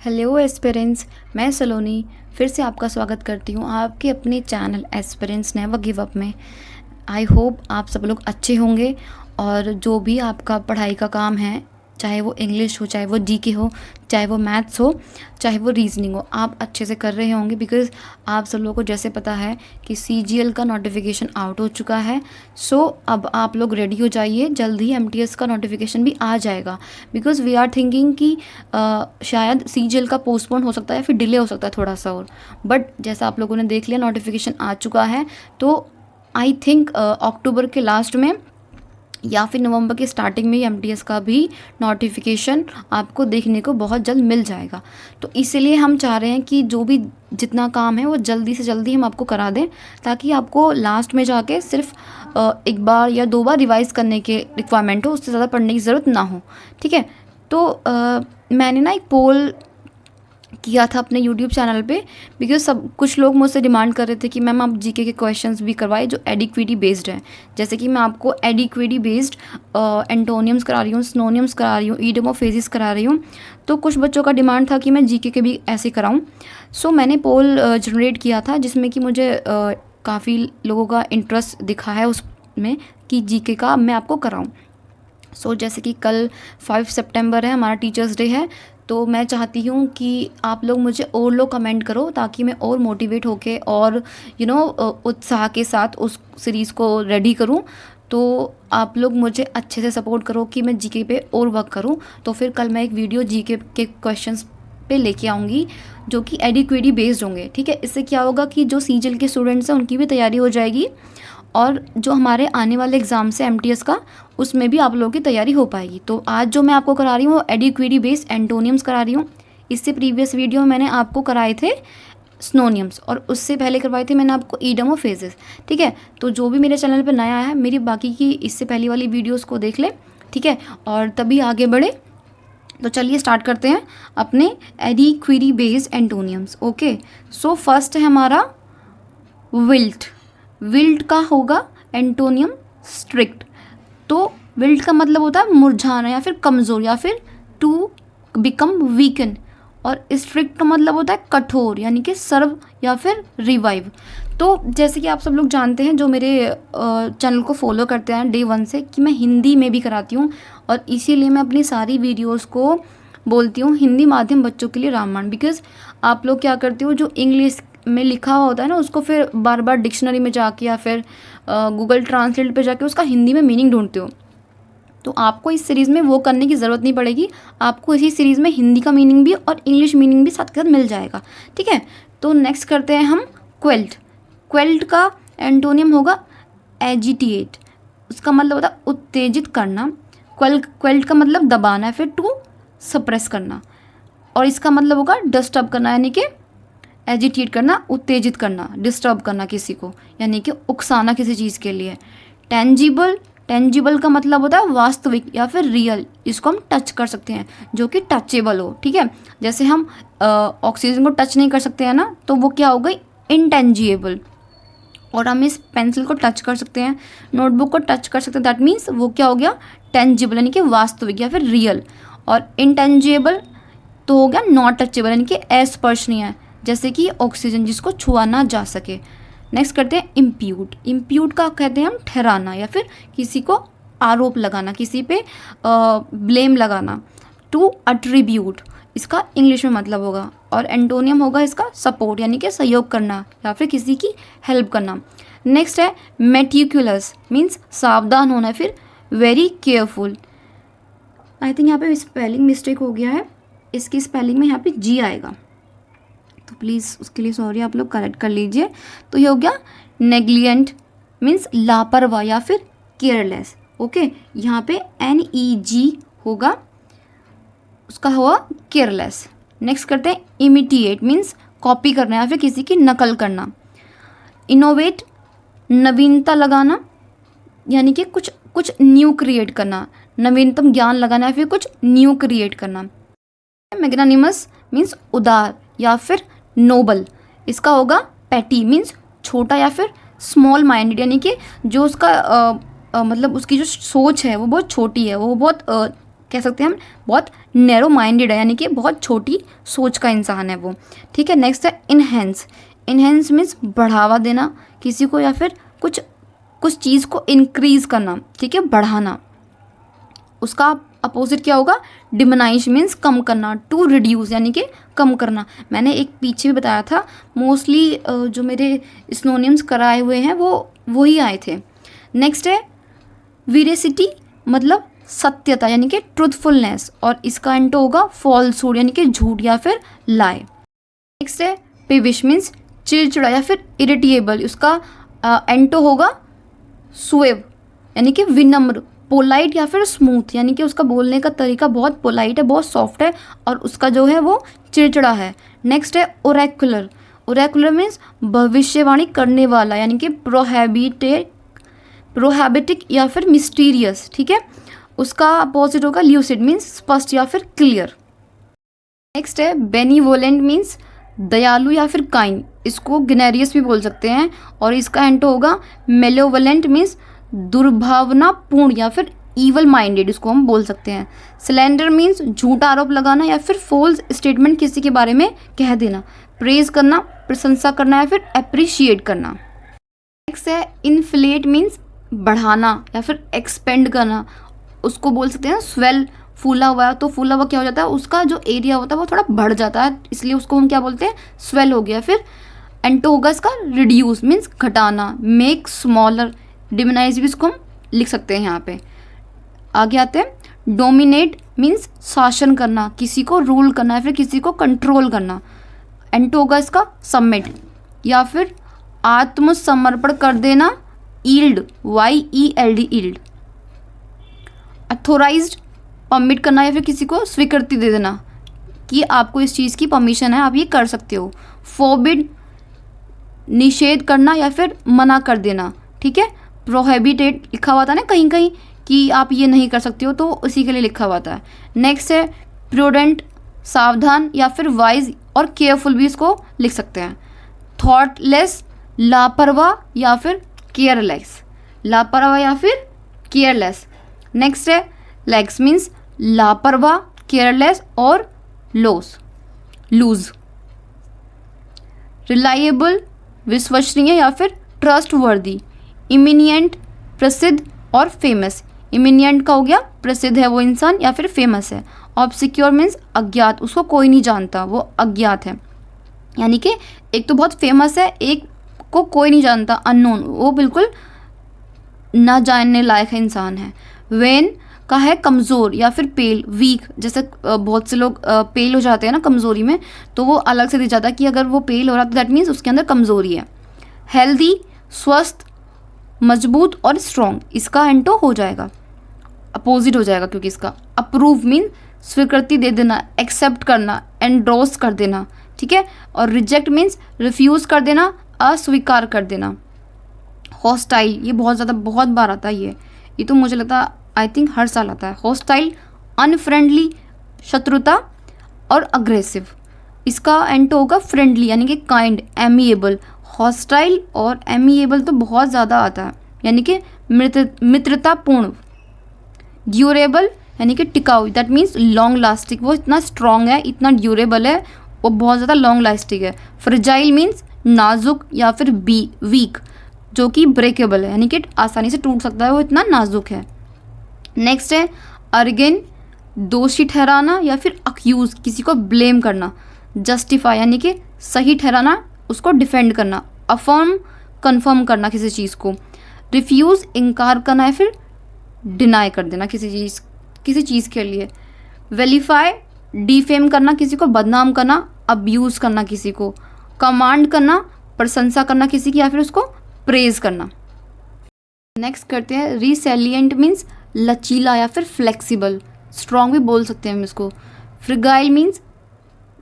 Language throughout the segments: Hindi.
हेलो एस्पिरेंट्स, मैं सलोनी फिर से आपका स्वागत करती हूँ आपके अपने channel aspirants never give up में। आई होप आप सब लोग अच्छे होंगे और जो भी आपका पढ़ाई का काम है, चाहे वो इंग्लिश हो, चाहे वो जीके हो, चाहे वो मैथ्स हो, चाहे वो रीजनिंग हो, आप अच्छे से कर रहे होंगे। बिकॉज़ आप सब लोगों को जैसे पता है कि सीजीएल का नोटिफिकेशन आउट हो चुका है। सो अब आप लोग रेडी हो जाइए, जल्द ही एमटीएस का नोटिफिकेशन भी आ जाएगा। बिकॉज़ वी आर थिंकिंग कि शायद सीजीएल का पोस्टपोन हो सकता है या फिर डिले हो सकता है थोड़ा सा और। बट जैसा आप लोगों ने देख लिया, नोटिफिकेशन आ चुका है। तो आई थिंक अक्टूबर के लास्ट में या फिर नवंबर के स्टार्टिंग में ही एमटीएस का भी नोटिफिकेशन आपको देखने को बहुत जल्द मिल जाएगा। तो इसीलिए हम चाह रहे हैं कि जो भी जितना काम है वो जल्दी से जल्दी हम आपको करा दें, ताकि आपको लास्ट में जाके सिर्फ एक बार या दो बार रिवाइज़ करने के रिक्वायरमेंट हो, उससे ज़्यादा पढ़ने की ज़रूरत ना हो। ठीक है। तो मैंने ना एक पोल किया था अपने यूट्यूब चैनल पे, बिकॉज सब कुछ लोग मुझसे डिमांड कर रहे थे कि मैम आप जीके के क्वेश्चंस भी करवाए जो एडिक्विटी बेस्ड है। जैसे कि मैं आपको एडिक्विटी बेस्ड एंटोनियम्स करा रही हूँ, सिनोनियम्स करा रही हूँ, ईडियम ऑफ फ्रेजेस करा रही हूँ। तो कुछ बच्चों का डिमांड था कि मैं जीके के भी ऐसे कराऊँ। सो मैंने पोल जनरेट किया था जिसमें कि मुझे काफ़ी लोगों का इंटरेस्ट दिखा है उसमें कि जीके का मैं आपको कराऊँ। सो जैसे कि कल 5 सितंबर है, हमारा टीचर्स डे है। तो मैं चाहती हूँ कि आप लोग मुझे और लोग कमेंट करो, ताकि मैं और मोटिवेट होके और उत्साह के साथ उस सीरीज़ को रेडी करूँ। तो आप लोग मुझे अच्छे से सपोर्ट करो कि मैं जीके पे और वर्क करूँ। तो फिर कल मैं एक वीडियो जीके के क्वेश्चंस पे लेके आऊँगी जो कि एडिक्विटी बेस्ड होंगे। ठीक है। इससे क्या होगा कि जो सीजीएल के स्टूडेंट्स हैं उनकी भी तैयारी हो जाएगी, और जो हमारे आने वाले एग्ज़ाम से एमटीएस का, उसमें भी आप लोगों की तैयारी हो पाएगी। तो आज जो मैं आपको करा रही हूँ वो एडिक्विटी बेस्ड एंटोनियम्स करा रही हूँ। इससे प्रीवियस वीडियो में मैंने आपको कराए थे सिनोनियम्स, और उससे पहले करवाए थे मैंने आपको ईडियम ऑफ फ्रेजेस। ठीक है। तो जो भी मेरे चैनल पर नया है, मेरी बाकी की इससे पहले वाली वीडियोज़ को देख ले। ठीक है। और तभी आगे बढ़े। तो चलिए स्टार्ट करते हैं अपने एडिक्विटी based antonyms. Okay. So first है हमारा विल्ट। विल्ट का होगा एंटोनियम स्ट्रिक्ट। तो विल्ट का मतलब होता है मुरझाना या फिर कमज़ोर, या फिर टू बिकम वीकन। और स्ट्रिक्ट का मतलब होता है कठोर, यानी कि सर्व या फिर रिवाइव। तो जैसे कि आप सब लोग जानते हैं, जो मेरे चैनल को फॉलो करते हैं डे 1 से, कि मैं हिंदी में भी कराती हूँ, और इसीलिए मैं अपनी सारी वीडियोज़ को बोलती हूँ हिंदी माध्यम बच्चों के लिए रामबाण। बिकॉज़ आप लोग क्या करते हो, जो इंग्लिश में लिखा हुआ होता है ना, उसको फिर बार बार डिक्शनरी में जाके या फिर गूगल ट्रांसलेट पे जाके उसका हिंदी में मीनिंग ढूंढते हो। तो आपको इस सीरीज़ में वो करने की ज़रूरत नहीं पड़ेगी। आपको इसी सीरीज़ में हिंदी का मीनिंग भी और इंग्लिश मीनिंग भी साथ के साथ मिल जाएगा। ठीक है। तो नेक्स्ट करते हैं हम क्वेल्ट। क्वेल्ट का एंटोनियम होगा एजिटिएट। उसका मतलब होता है उत्तेजित करना। क्वेल्ट का मतलब दबाना है, फिर टू सप्रेस करना, और इसका मतलब होगा डिस्टर्ब करना, यानी कि एजिटेट करना, उत्तेजित करना, डिस्टर्ब करना किसी को, यानी कि उकसाना किसी चीज़ के लिए। टेंजिबल। टेंजिबल का मतलब होता है वास्तविक या फिर रियल, इसको हम टच कर सकते हैं, जो कि टचेबल हो। ठीक है। जैसे हम ऑक्सीजन को टच नहीं कर सकते हैं ना, तो वो क्या हो गई, इनटेंजिबल। और हम इस पेंसिल को टच कर सकते हैं, नोटबुक को टच कर सकते हैं, दैट मीन्स वो क्या हो गया, टेंजिबल, यानी कि वास्तविक या फिर रियल। और इनटेंजिबल तो हो गया नॉट टचेबल, यानी कि अस्पर्शनीय है, जैसे कि ऑक्सीजन, जिसको छुआ ना जा सके। नेक्स्ट करते हैं इम्प्यूट। इम्प्यूट का कहते हैं हम ठहराना या फिर किसी को आरोप लगाना, किसी पे ब्लेम लगाना। टू अट्रीब्यूट, इसका इंग्लिश में मतलब होगा। और एंटोनियम होगा इसका सपोर्ट, यानी कि सहयोग करना या फिर किसी की हेल्प करना। नेक्स्ट है मेटिकुलस, मीन्स सावधान होना, फिर वेरी केयरफुल। आई थिंक यहाँ पे स्पेलिंग मिस्टेक हो गया है, इसकी स्पेलिंग में यहाँ पे जी आएगा, तो प्लीज़ उसके लिए सॉरी, आप लोग करेक्ट कर लीजिए। तो ये हो गया नेग्लिजेंट, मीन्स लापरवाह या फिर केयरलेस। ओके। यहाँ पे NEG होगा, उसका हुआ केयरलेस। नेक्स्ट करते हैं इमिटिएट, मीन्स कॉपी करना या फिर किसी की नकल करना। इनोवेट, नवीनता लगाना, यानी कि कुछ न्यू क्रिएट करना, नवीनतम ज्ञान लगाना या फिर कुछ न्यू क्रिएट करना। मैग्नानिमस मीन्स उदार या फिर नोबल, इसका होगा पैटी, मीन्स छोटा या फिर स्मॉल माइंडेड, यानी कि जो उसका मतलब उसकी जो सोच है वो बहुत छोटी है, वो बहुत कह सकते हैं हम बहुत नैरो माइंडेड है, यानी कि बहुत छोटी सोच का इंसान है वो, ठीक है। नेक्स्ट है इनहेंस। इनहेंस मीन्स बढ़ावा देना किसी को या फिर कुछ चीज़ को इंक्रीज करना, ठीक है, बढ़ाना। उसका अपोजिट क्या होगा? डिमोनाइज मीन्स कम करना, टू रिड्यूस यानी कि कम करना। मैंने एक पीछे भी बताया था, मोस्टली जो मेरे स्नोनिम्स कराए हुए हैं वो ही आए थे। नेक्स्ट है वीरेसिटी, मतलब सत्यता यानी कि ट्रूथफुलनेस, और इसका एंटो होगा फॉल्सहुड यानी कि झूठ या फिर लाई। नेक्स्ट है पेविश मीन्स चिड़चिड़ा या फिर इरिटेबल, उसका एंटो होगा सुएव यानी कि विनम्र। पोलाइट या फिर स्मूथ यानी कि उसका बोलने का तरीका बहुत पोलाइट है, बहुत सॉफ्ट है, और उसका जो है वो चिड़चिड़ा है। नेक्स्ट है ओरेकुलर। ओरेकुलर मीन्स भविष्यवाणी करने वाला यानी कि प्रोहैबिटिक या फिर मिस्टीरियस, ठीक है। उसका अपोजिट होगा ल्यूसिड मीन्स स्पष्ट या फिर क्लियर। नेक्स्ट है बेनीवोलेंट मीन्स दयालु या फिर काइंड, इसको गिनेरियस भी बोल सकते हैं, और इसका एंटो होगा मेलोवलेंट मीन्स दुर्भावनापूर्ण या फिर ईवल माइंडेड, इसको हम बोल सकते हैं। स्लैंडर मीन्स झूठा आरोप लगाना या फिर फॉल्स स्टेटमेंट किसी के बारे में कह देना। प्रेज करना, प्रशंसा करना या फिर अप्रिशिएट करना। नेक्स्ट है इन्फ्लेट मीन्स बढ़ाना या फिर एक्सपेंड करना, उसको बोल सकते हैं स्वेल। फूला हुआ है तो फूला हुआ क्या हो जाता है, उसका जो एरिया होता है वो थोड़ा बढ़ जाता है, इसलिए उसको हम क्या बोलते हैं, स्वेल हो गया। फिर एंटो होगा इसका रिड्यूस मीन्स घटाना, मेक स्मॉलर, डिमोनाइज भी इसको हम लिख सकते हैं यहाँ पे। आगे आते हैं डोमिनेट मीन्स शासन करना, किसी को रूल करना या फिर किसी को कंट्रोल करना। एंटो होगा इसका सबमिट या फिर आत्मसमर्पण कर देना, yield, YELD yield. Authorised permit करना या फिर किसी को स्वीकृति दे देना कि आपको इस चीज़ की परमिशन है, आप ये कर सकते हो। फोरबिड निषेध करना या फिर मना कर देना, ठीक है। प्रोहिबिटेड लिखा हुआ था ना कहीं कहीं कि आप ये नहीं कर सकते हो, तो उसी के लिए लिखा हुआ था। नेक्स्ट है प्रूडेंट सावधान या फिर वाइज, और केयरफुल भी इसको लिख सकते हैं। थॉटलेस लापरवाह या फिर केयरलेस, लापरवाह या फिर केयरलेस। नेक्स्ट है लैक्स मीन्स लापरवाह, केयरलेस और लूज। रिलायबल विश्वसनीय या फिर ट्रस्टवर्दी। इमिनिएंट प्रसिद्ध और फेमस, इमिनिएंट का हो गया प्रसिद्ध है वो इंसान या फिर फेमस है। ऑब्सक्योर मीन्स अज्ञात, उसको कोई नहीं जानता, वो अज्ञात है, यानी कि एक तो बहुत फेमस है, एक को कोई नहीं जानता, अननोन, वो बिल्कुल ना जानने लायक है इंसान है। वेन का है कमज़ोर या फिर पेल, वीक, जैसे बहुत से लोग पेल हो जाते हैं ना कमज़ोरी में, तो वो अलग से दिख जाता है कि अगर वो पेल हो रहा है तो दैट मीन्स उसके अंदर कमज़ोरी है। हेल्दी स्वस्थ, मजबूत और स्ट्रॉन्ग, इसका एंटो हो जाएगा अपोजिट हो जाएगा, क्योंकि इसका अप्रूव मीन स्वीकृति दे देना, एक्सेप्ट करना, एंडोर्स कर देना, ठीक है। और रिजेक्ट मीन्स रिफ्यूज़ कर देना, अस्वीकार कर देना। हॉस्टाइल, ये बहुत बार आता है, ये तो मुझे लगता है आई थिंक हर साल आता है। हॉस्टाइल अनफ्रेंडली, शत्रुता और अग्रेसिव, इसका एंटो होगा फ्रेंडली यानी कि काइंड, एमिएबल। हॉस्टाइल और एमिएबल तो बहुत ज़्यादा आता है, यानी कि मित्रतापूर्ण। ड्यूरेबल यानी कि टिकाऊ, दैट मीन्स लॉन्ग लास्टिंग, वो इतना स्ट्रॉन्ग है, इतना ड्यूरेबल है, वो बहुत ज़्यादा लॉन्ग लास्टिंग है। फ्रेजाइल मीन्स नाजुक या फिर वीक, जो कि ब्रेकेबल है, यानी कि आसानी से टूट सकता है, वो इतना नाजुक है। नेक्स्ट है अर्गेन, दोषी ठहराना या फिर अक्यूज, किसी को ब्लेम करना। जस्टिफाई यानी कि सही ठहराना, उसको डिफेंड करना। अफर्म कंफर्म करना किसी चीज़ को। रिफ्यूज़ इनकार करना या फिर डिनाई कर देना किसी चीज़ के लिए। वेलीफाई डिफेम करना, किसी को बदनाम करना, अब्यूज़ करना किसी को। कमांड करना, प्रशंसा करना किसी की या फिर उसको प्रेज करना। नेक्स्ट करते हैं रिसेलिएंट मीन्स लचीला या फिर फ्लेक्सिबल, स्ट्रॉन्ग भी बोल सकते हैं हम इसको। फ्रिगाइल मीन्स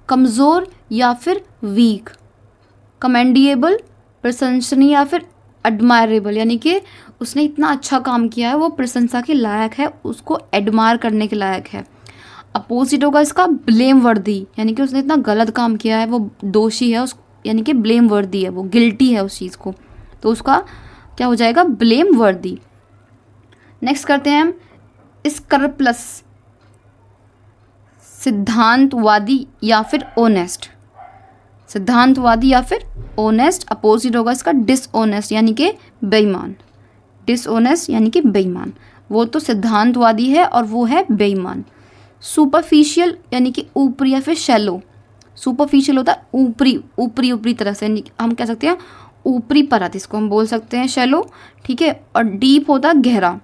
कमज़ोर या फिर वीक। कमेंडिएबल प्रशंसनीय या फिर एडमायरेबल, यानी कि उसने इतना अच्छा काम किया है, वो प्रशंसा के लायक है, उसको एडमायर करने के लायक है। अपोजिट होगा इसका ब्लेम वर्दी, यानी कि उसने इतना गलत काम किया है, वो दोषी है, उस यानी कि ब्लेम वर्दी है, वो गिल्टी है उस चीज़ को, तो उसका क्या हो जाएगा, ब्लेम वर्दी। नेक्स्ट करते हैं हम स्क्रप्लस सिद्धांतवादी या फिर ऑनेस्ट, सिद्धांतवादी या फिर ऑनेस्ट। अपोजिट होगा इसका डिसऑनेस्ट यानी कि बेईमान, डिसऑनेस्ट यानी कि बेईमान। वो तो सिद्धांतवादी है और वो है बेईमान। सुपरफिशियल यानी कि ऊपरी या फिर शैलो। सुपरफिशियल होता है ऊपरी ऊपरी ऊपरी तरह से, हम कह सकते हैं ऊपरी परत, इसको हम बोल सकते हैं शैलो, ठीक है। और डीप होता है गहरा।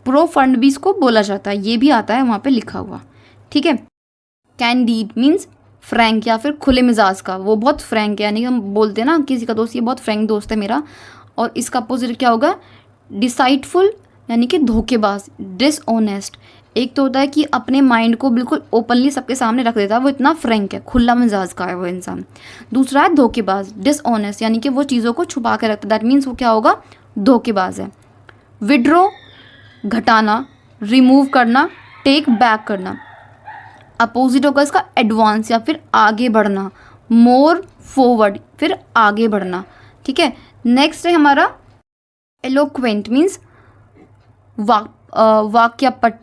प्रोफंड भी इसको बोला जाता है, ये भी आता है वहाँ पे लिखा हुआ, ठीक है। कैंडिड मीन्स फ्रैंक या फिर खुले मिजाज का, वो बहुत फ्रैंक है, यानी कि हम बोलते हैं ना किसी का दोस्त ये बहुत फ्रैंक दोस्त है मेरा। और इसका अपोजिट क्या होगा? डिसाइडफुल यानी कि धोखेबाज, डिसऑनेस्ट। एक तो होता है कि अपने माइंड को बिल्कुल ओपनली सबके सामने रख देता है, वो इतना फ्रैंक है, खुला मिजाज का है वो इंसान। दूसरा है धोखेबाज, डिसऑनेस्ट, यानी कि वो चीज़ों को छुपा के रखता है, दैट मीन्स वो क्या होगा? धोखेबाज है। विड्रॉ घटाना, रिमूव करना, टेक बैक करना। अपोजिट होगा इसका एडवांस या फिर आगे बढ़ना, मोर फॉरवर्ड फिर आगे बढ़ना, ठीक है। नेक्स्ट है हमारा एलोक्वेंट मीन्स वाक्यपट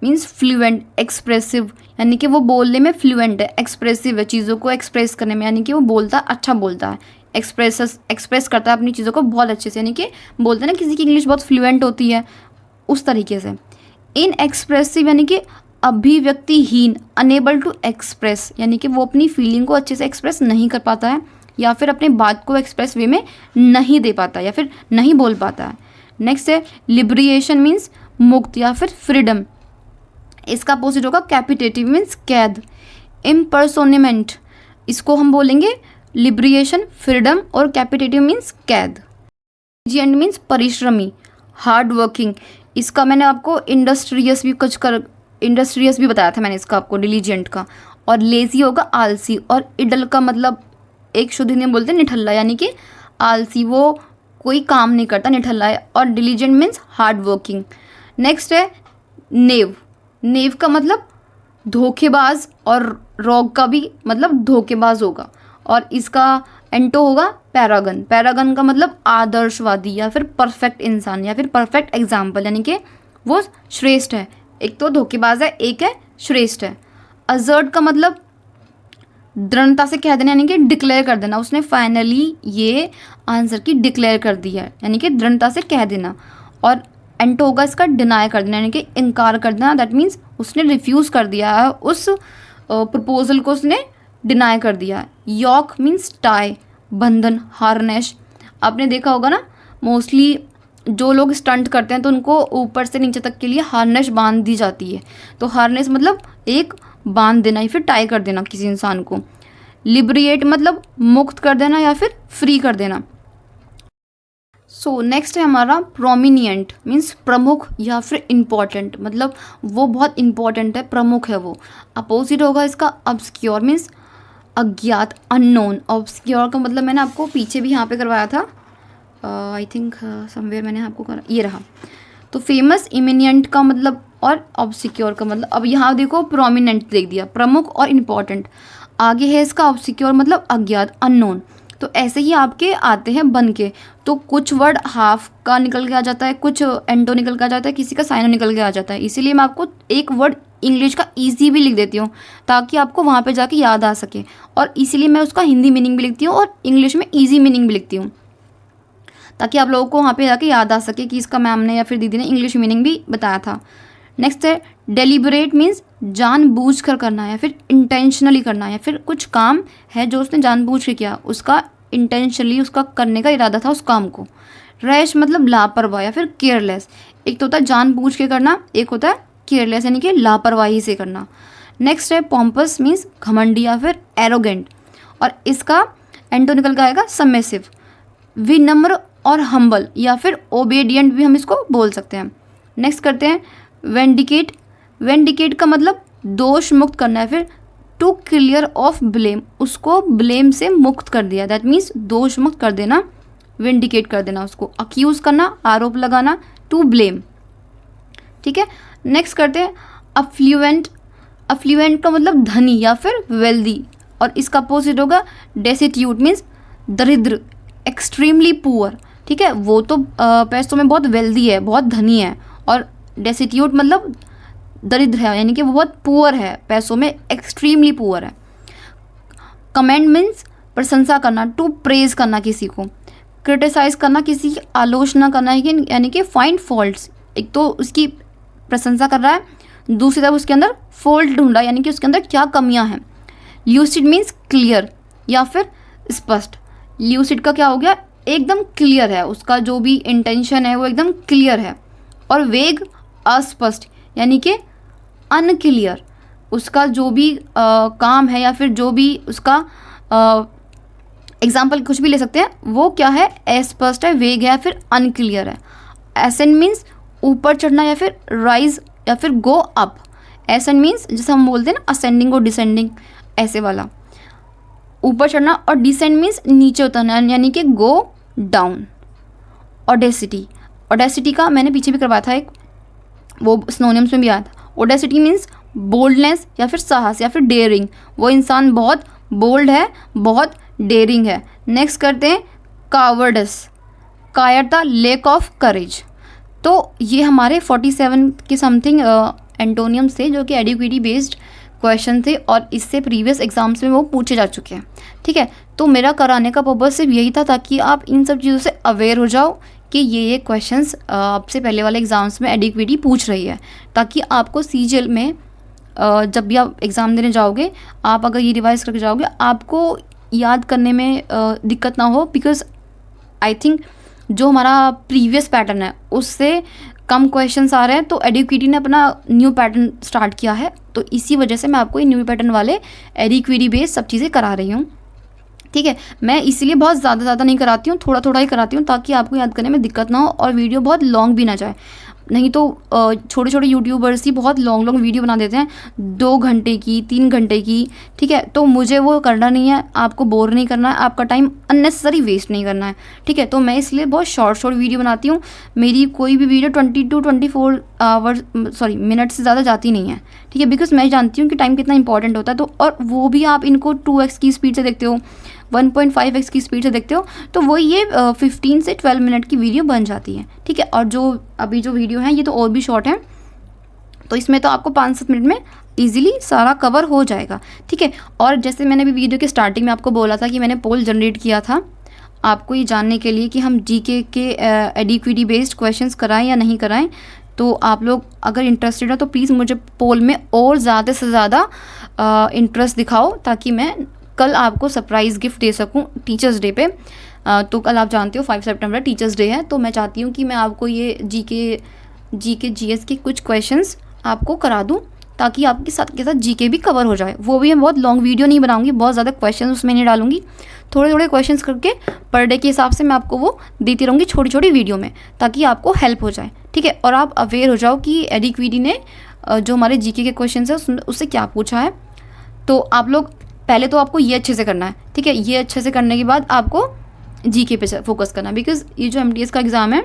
मीन्स फ्लुएंट, एक्सप्रेसिव, यानी कि वो बोलने में फ्लुएंट है, एक्सप्रेसिव है, चीज़ों को एक्सप्रेस करने में, यानी कि वो बोलता अच्छा बोलता है, एक्सप्रेस करता है अपनी चीज़ों को बहुत अच्छे से, यानी कि बोलते हैं ना किसी की इंग्लिश बहुत फ्लुएंट होती है, उस तरीके से। इन एक्सप्रेसिव यानी कि अभिव्यक्तिहीन, अनेबल टू एक्सप्रेस, यानी कि वो अपनी फीलिंग को अच्छे से एक्सप्रेस नहीं कर पाता है या फिर अपने बात को एक्सप्रेस वे में नहीं दे पाता या फिर नहीं बोल पाता है। नेक्स्ट है लिबरेशन मीन्स मुक्त या फिर फ्रीडम। इसका अपोजिट होगा कैपिटेटिव मीन्स कैद। इम्पर्सोनेमेंट, इसको हम बोलेंगे लिबरेशन, फ्रीडम, और कैपिटेटिव मीन्स कैद। डिलीजेंट मीन्स परिश्रमी, हार्ड वर्किंग। इसका मैंने आपको इंडस्ट्रियस भी बताया था मैंने इसका आपको, डिलीजेंट का। और लेजी होगा आलसी, और इडल का मतलब एक शुद्ध हिंदी में बोलते हैं निठल्ला, यानी कि आलसी, वो कोई काम नहीं करता, निठल्ला है। और diligent means hard working. Next है नेव। नेव का मतलब धोखेबाज, और रॉग का भी मतलब धोखेबाज होगा। और इसका एंटो होगा पैरागन। पैरागन का मतलब आदर्शवादी या फिर परफेक्ट इंसान या फिर परफेक्ट एग्जाम्पल, यानी कि वो श्रेष्ठ है। एक तो धोखेबाज है, एक है श्रेष्ठ है। अजर्ट का मतलब दृढ़ता से कह देना, यानी कि डिक्लेयर कर देना, उसने फाइनली ये आंसर की डिक्लेयर कर दिया है, यानी कि दृढ़ता से कह देना। और एंटो होगा इसका डिनाई कर देना, यानी कि इनकार कर देना, दैट मीन्स उसने रिफ्यूज़ कर दिया है, उस प्रपोजल को उसने डिनाई कर दिया। यॉक मीन्स टाई, बंधन, हार्नेश। आपने देखा होगा ना मोस्टली जो लोग स्टंट करते हैं तो उनको ऊपर से नीचे तक के लिए हार्नेश बांध दी जाती है। तो हार्नेश मतलब एक बांध देना या फिर टाई कर देना किसी इंसान को। लिबरेट मतलब मुक्त कर देना या फिर फ्री कर देना। सो नेक्स्ट है हमारा प्रोमिनिएंट मीन्स प्रमुख या फिर इम्पॉर्टेंट, मतलब वो बहुत इम्पॉर्टेंट है, प्रमुख है वो। अपोजिट होगा इसका ऑब्सक्योर मीन्स अज्ञात, अननोन। ऑब्सक्योर का मतलब मैंने आपको पीछे भी यहाँ पे करवाया था, आई थिंक समवेयर मैंने आपको करा, ये रहा। तो फेमस, इमिनिएंट का मतलब, और ऑब्सक्योर का मतलब। अब यहाँ देखो प्रोमिनेंट देख दिया, प्रमुख और इम्पॉर्टेंट। आगे है इसका ऑब्सक्योर मतलब अज्ञात, अननोन। तो ऐसे ही आपके आते हैं बन के, तो कुछ वर्ड हाफ का निकल के आ जाता है, कुछ एंटो निकल के आ जाता है, किसी का साइनो निकल के आ जाता है। इसीलिए मैं आपको एक वर्ड इंग्लिश का ईजी भी लिख देती हूँ ताकि आपको वहाँ पे जाके याद आ सके, और इसीलिए मैं उसका हिंदी मीनिंग भी लिखती हूँ और इंग्लिश में ईजी मीनिंग भी लिखती हूँ ताकि आप लोगों को वहाँ पे जाके याद आ सके कि इसका मैम ने या फिर दीदी ने इंग्लिश मीनिंग भी बताया था। नेक्स्ट है डेलिबरेट मीन्स जानबूझ कर करना या फिर इंटेंशनली करना, या फिर कुछ काम है जो उसने जानबूझ के किया, उसका इंटेंशनली उसका करने का इरादा था उस काम को। रैश मतलब लापरवाह या फिर केयरलेस। एक तो होता है जानबूझ के करना, एक होता है केयरलेस यानी कि लापरवाही से करना। नेक्स्ट है पॉम्पस मीन्स घमंडी या फिर एरोगेंट, और इसका एंटो निकल के आएगा सबमिसिव। विनम्र और हम्बल या फिर ओबेडिएंट भी हम इसको बोल सकते हैं। नेक्स्ट करते हैं वेंडिकेट। वेंडिकेट का मतलब दोष मुक्त करना है, फिर टू क्लियर ऑफ ब्लेम, उसको ब्लेम से मुक्त कर दिया, दैट मीन्स दोष मुक्त कर देना, वेंडिकेट कर देना उसको। अक्यूज़ करना, आरोप लगाना, टू ब्लेम, ठीक है। नेक्स्ट करते हैं अफ्लुएंट। अफ्लुएंट का मतलब धनी या फिर वेल्दी, और इसका अपोजिट होगा डेसिट्यूट मीन्स दरिद्र, एक्सट्रीमली पुअर, ठीक है। वो तो पैसों में बहुत वेल्दी है, बहुत धनी है, और डेसिट्यूट मतलब दरिद्र है, यानी कि वो बहुत पुअर है, पैसों में एक्सट्रीमली पुअर है। कमेंट मीन्स प्रशंसा करना, टू प्रेज करना किसी को, क्रिटिसाइज करना किसी की आलोचना करना है, यानी कि फाइंड फॉल्ट्स। एक तो उसकी प्रशंसा कर रहा है, दूसरी तरफ उसके अंदर फॉल्ट ढूंढा, यानी कि उसके अंदर क्या कमियां हैं। ल्यूसिड मीन्स क्लियर या फिर स्पष्ट। ल्यूसिड का क्या हो गया, एकदम क्लियर है, उसका जो भी इंटेंशन है वो एकदम क्लियर है। और वेग अस्पष्ट, यानी कि अनक्लियर, उसका जो भी काम है या फिर जो भी उसका एग्जाम्पल कुछ भी ले सकते हैं, वो क्या है, अस्पष्ट है, वेग है या फिर अनक्लियर है। एसेंड मीन्स ऊपर चढ़ना या फिर राइज या फिर गो अप। एसेंड मीन्स जैसे हम बोलते हैं ना असेंडिंग और डिसेंडिंग, ऐसे वाला ऊपर चढ़ना। और डिसेंड मीन्स नीचे उतरना, यानी कि गो डाउन। ऑडेसिटी, ऑडेसिटी का मैंने पीछे भी करवाया था एक, वो सिनोनिम्स में भी आया था। ऑडेसिटी मीन्स बोल्डनेस या फिर साहस या फिर डेयरिंग, वो इंसान बहुत बोल्ड है, बहुत डेयरिंग है। नेक्स्ट करते हैं कावर्डस, कायरता, लेक ऑफ करेज। तो ये हमारे 47 के समथिंग एंटोनियम्स थे जो कि एडिक्विटी बेस्ड क्वेश्चन थे और इससे प्रीवियस एग्जाम्स में वो पूछे जा चुके हैं। ठीक है, तो मेरा कराने का पर्पज़ सिर्फ यही था ताकि आप इन सब चीज़ों से अवेयर हो जाओ कि ये क्वेश्चंस आपसे पहले वाले एग्ज़ाम्स में एडिक्विटी पूछ रही है, ताकि आपको सीजीएल में जब भी आप एग्ज़ाम देने जाओगे, आप अगर ये रिवाइज करके जाओगे, आपको याद करने में दिक्कत ना हो। बिकॉज आई थिंक जो हमारा प्रीवियस पैटर्न है उससे कम क्वेश्चंस आ रहे हैं, तो एडिक्विटी ने अपना न्यू पैटर्न स्टार्ट किया है, तो इसी वजह से मैं आपको ये न्यू पैटर्न वाले एडिक्विटी बेस्ड सब चीज़ें करा रही हूँ। ठीक है, मैं इसीलिए बहुत ज़्यादा नहीं कराती हूँ, थोड़ा थोड़ा ही कराती हूँ ताकि आपको याद करने में दिक्कत ना हो और वीडियो बहुत लॉन्ग भी ना जाए। नहीं तो छोटे छोटे यूट्यूबर्स ही बहुत लॉन्ग वीडियो बना देते हैं, 2 घंटे की, 3 घंटे की। ठीक है, तो मुझे वो करना नहीं है, आपको बोर नहीं करना है, आपका टाइम अननेसेसरी वेस्ट नहीं करना है। ठीक है, तो मैं इसलिए बहुत शॉर्ट वीडियो बनाती हूँ। मेरी कोई भी वीडियो 20 to 24 मिनट से ज़्यादा जाती नहीं है। ठीक है, बिकॉज मैं जानती हूँ कि टाइम कितना इंपॉर्टेंट होता है। तो और वो भी आप इनको 2x की स्पीड से देखते हो, 1.5x की स्पीड से देखते हो, तो वो ये 15 से 12 मिनट की वीडियो बन जाती है। ठीक है, और जो अभी जो वीडियो है ये तो और भी शॉर्ट है, तो इसमें तो आपको 5-7 मिनट में इजीली सारा कवर हो जाएगा। ठीक है, और जैसे मैंने भी वीडियो के स्टार्टिंग में आपको बोला था कि मैंने पोल जनरेट किया था आपको ये जानने के लिए कि हम जीके के एडिक्विटी बेस्ड क्वेश्चंस कराएं या नहीं कराएं। तो आप लोग अगर इंटरेस्टेड हो तो प्लीज़ मुझे पोल में और ज़्यादा से ज़्यादा इंटरेस्ट दिखाओ, ताकि मैं कल आपको सरप्राइज़ गिफ्ट दे सकूं टीचर्स डे पे। तो कल आप जानते हो 5 सितंबर टीचर्स डे है, तो मैं चाहती हूँ कि मैं आपको ये जीके जीएस के कुछ क्वेश्चंस आपको करा दूँ, ताकि आपके साथ के साथ जीके भी कवर हो जाए। वो भी मैं बहुत लॉन्ग वीडियो नहीं बनाऊंगी, बहुत ज़्यादा क्वेश्चंस उसमें नहीं डालूंगी, थोड़े थोड़े क्वेश्चंस करके पर डे के हिसाब से मैं आपको वो देती रहूँगी छोटी छोटी वीडियो में, ताकि आपको हेल्प हो जाए। ठीक है, और आप अवेयर हो जाओ कि एडिक्विटी ने जो हमारे जीके के क्वेश्चन है उससे क्या पूछा है। तो आप लोग पहले तो आपको ये अच्छे से करना है। ठीक है, ये अच्छे से करने के बाद आपको जीके पे फोकस करना है, बिकॉज ये जो एमटीएस का एग्ज़ाम है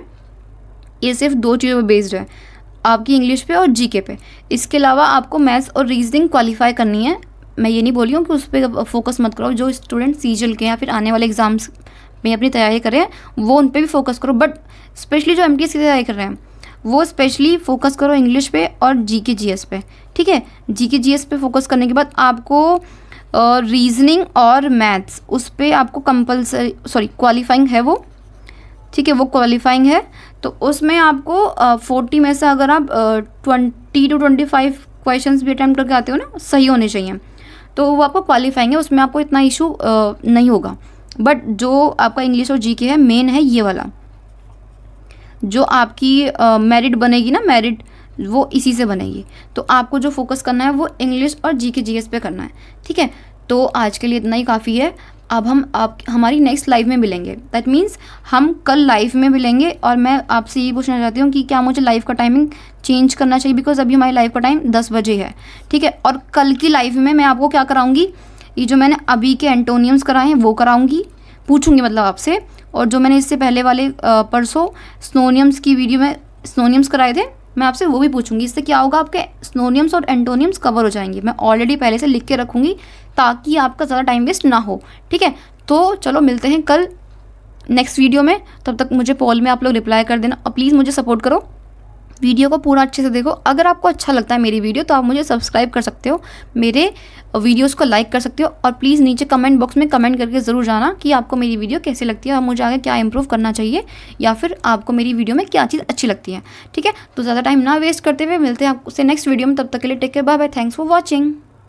ये सिर्फ 2 चीज़ों पर बेस्ड है, आपकी इंग्लिश पे और जीके पे। इसके अलावा आपको मैथ्स और रीजनिंग क्वालिफाई करनी है। मैं ये नहीं बोल रही हूँ कि उस पर फोकस मत करो, जो स्टूडेंट सीजीएल के या फिर आने वाले एग्जाम्स में अपनी तैयारी कर रहे हैं वो उन पर भी फोकस करो, बट स्पेशली जो एमटीएस की तैयारी कर रहे हैं वो स्पेशली फोकस करो इंग्लिश पे और जीके जीएस पे। ठीक है, जीके जीएस पे फोकस करने के बाद आपको रीजनिंग और मैथ्स उस पर आपको कंपलसरी क्वालिफाइंग है वो। ठीक है, वो क्वालिफाइंग है, तो उसमें आपको 40 में से अगर आप 20 to 25 क्वेश्चंस भी अटैम्प्ट करके आते हो ना, सही होने चाहिए, तो वो आपको क्वालिफाइंग है, उसमें आपको इतना इशू नहीं होगा। बट जो आपका इंग्लिश और जीके है मेन है ये वाला, जो आपकी मेरिट बनेगी ना, मेरिट वो इसी से बनेगी। तो आपको जो फोकस करना है वो इंग्लिश और जीके जीएस पे करना है। ठीक है, तो आज के लिए इतना ही काफ़ी है। अब हम हमारी नेक्स्ट लाइव में मिलेंगे, दैट मीन्स हम कल लाइव में मिलेंगे। और मैं आपसे ये पूछना चाहती हूँ कि क्या मुझे लाइव का टाइमिंग चेंज करना चाहिए, बिकॉज अभी हमारी लाइव का टाइम 10 बजे है। ठीक है, और कल की लाइव में मैं आपको क्या कराऊंगी, ये जो मैंने अभी के एंटोनियम्स कराए हैं वो कराऊंगी, पूछूंगी मतलब आपसे। और जो मैंने इससे पहले वाले परसों स्नोनियम्स की वीडियो में स्नोनियम्स कराए थे, मैं आपसे वो भी पूछूंगी। इससे क्या होगा, आपके स्नोनियम्स और एंटोनियम्स कवर हो जाएंगे। मैं ऑलरेडी पहले से लिख के रखूँगी ताकि आपका ज़्यादा टाइम वेस्ट ना हो। ठीक है, तो चलो मिलते हैं कल नेक्स्ट वीडियो में। तब तक मुझे पोल में आप लोग रिप्लाई कर देना और प्लीज़ मुझे सपोर्ट करो। वीडियो को पूरा अच्छे से देखो। अगर आपको अच्छा लगता है मेरी वीडियो तो आप मुझे सब्सक्राइब कर सकते हो, मेरे वीडियोस को लाइक कर सकते हो, और प्लीज़ नीचे कमेंट बॉक्स में कमेंट करके ज़रूर जाना कि आपको मेरी वीडियो कैसी लगती है और मुझे आगे क्या इंप्रूव करना चाहिए, या फिर आपको मेरी वीडियो में क्या चीज़ अच्छी लगती है। ठीक है, तो ज़्यादा टाइम ना वेस्ट करते हुए मिलते हैं आपसे नेक्स्ट वीडियो में। तब तक के लिए take care, bye bye, thanks for watching.